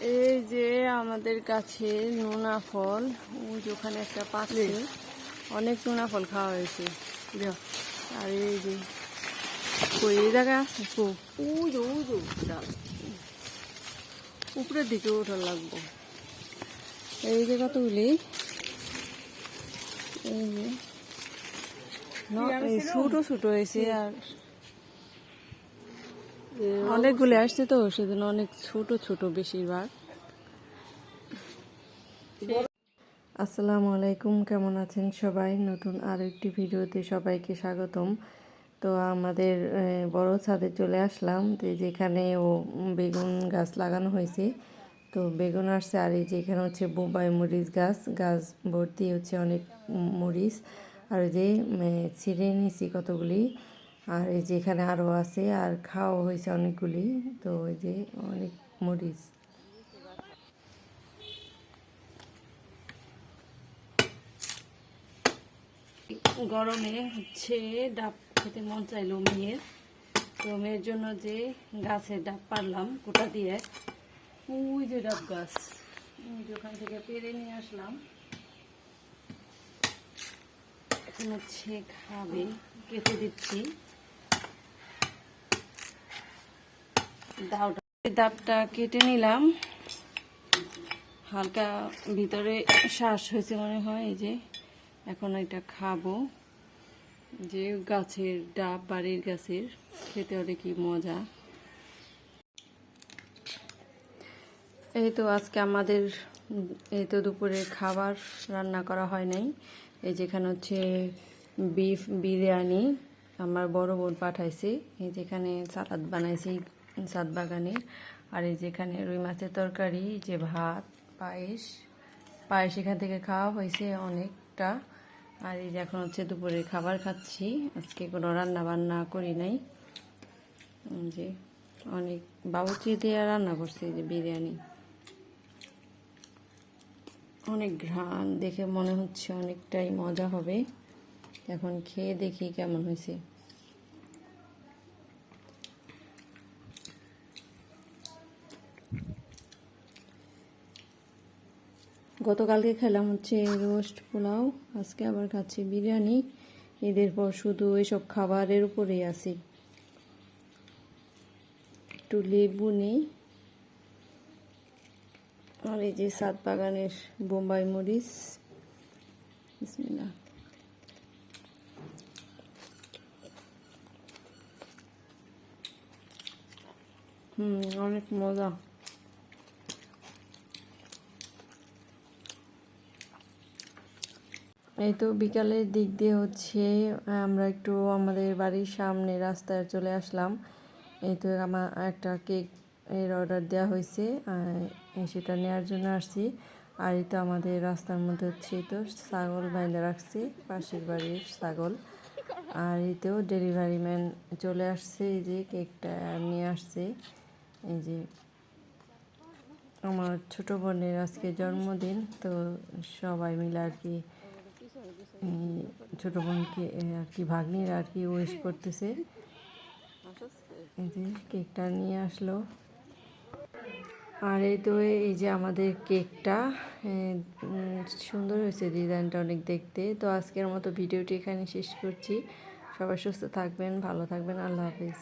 এই যে আমাদের কাছে নোনা ফল, ওই যে ওখানে একটা পাচ্ছে, অনেক নোনা ফল খাওয়া হয়েছে। আর এই যে ওই জায়গা উপরের দিকে ওঠার লাগবো। এই যে কতগুলি এই যে ছোট ছোট হয়েছে, আর অনেকগুলি আসছে তো সেজন্য অনেক ছোট ছোট বেশিরভাগ। আসসালামু আলাইকুম, কেমন আছেন সবাই? নতুন আরো একটি ভিডিওতে সবাইকে স্বাগতম। তো আমাদের বড় ছাদে চলে আসলাম, তো যেখানে বেগুন গাছ লাগানো হয়েছে। তো বেগুন আসছে, আর এই যে এখানে হচ্ছে বোম্বাই মরিচ গাছ ভর্তি হচ্ছে অনেক মরিচ। আর যে ছিঁড়ে নিছি কতগুলি, আর এই যে এখানে আরও আছে, আর খাওয়া হয়েছে অনেকগুলি। তো ওই যে অনেক মরিচ। গরমে হচ্ছে ডাব খেতে মন চাইলো মেয়ের, তো মেয়ের জন্য যে গাছের ডাব পারলাম কোটা দিয়ে। ওই যে ডাব গাছ, ওই যে ওখান থেকে পেরে নিয়ে আসলাম। এখন হচ্ছে খাবে, কেটে দিচ্ছি। ডাবটা কেটে নিলাম, হালকা ভিতরে শ্বাস হয়েছে মনে হয়। এই যে এখন এটা খাবো। যে গাছের ডাব, বাড়ির গাছের, খেতে অনেক কি মজা। এই তো আজকে আমাদের এই তো দুপুরের খাবার রান্না করা হয় নাই। এই যেখানে হচ্ছে বিফ বিরিয়ানি আমার বড় বোন পাঠাইছে। এই যেখানে সালাদ বানাইছি ছাদ বাগানের। আর এই যেখানে রুই মাছের তরকারি, যে ভাত, পায়েস এখান থেকে খাওয়া হয়েছে অনেকটা। আর এই যে এখন হচ্ছে দুপুরের খাবার খাচ্ছি। আজকে কোনো রান্না বান্না করি নাই, যে অনেক বাবুর্চি দিয়ে রান্না করছে যে বিরিয়ানি। অনেক ঘ্রাণ, দেখে মনে হচ্ছে অনেকটাই মজা হবে। এখন খেয়ে দেখি কেমন হয়েছে। গতকালকে খেলাম হচ্ছে রোস্ট পোলাও, আজকে আবার খাচ্ছি বিরিয়ানি। ঈদের পর শুধু এসব খাবারের উপরেই আছি। একটু লেবু নেই, আর এই যে ছাদ বাগানের বোম্বাই মরিচ। বিসমিল্লাহ। অনেক মজা। এই তো বিকালের দিক দিয়ে হচ্ছে আমরা একটু আমাদের বাড়ির সামনে রাস্তায় চলে আসলাম। এই তো আমার একটা কেক এর অর্ডার দেওয়া হয়েছে, সেটা নেওয়ার জন্য আসছি। আর এই তো আমাদের রাস্তার মধ্যে হচ্ছে তো ছাগল বাইন্ধে রাখছে, পাশের বাড়ির ছাগল। আর এই তো ডেলিভারি ম্যান চলে আসছে, এই যে কেকটা নিয়ে আসছে। এই যে আমার ছোট বোনের আজকে জন্মদিন, তো সবাই মিলে আর কি ছোট বোনকে আর কি ভাগ্নির আর কি উইশ করতেছে। এই যে কেকটা নিয়ে আসলো। আর এই তো এই যে আমাদের কেকটা সুন্দর হয়েছে, ডিজাইনটা অনেক দেখতে। তো আজকের মতো ভিডিওটি এখানে শেষ করছি। সবাই সুস্থ থাকবেন, ভালো থাকবেন, আল্লাহ হাফিজ।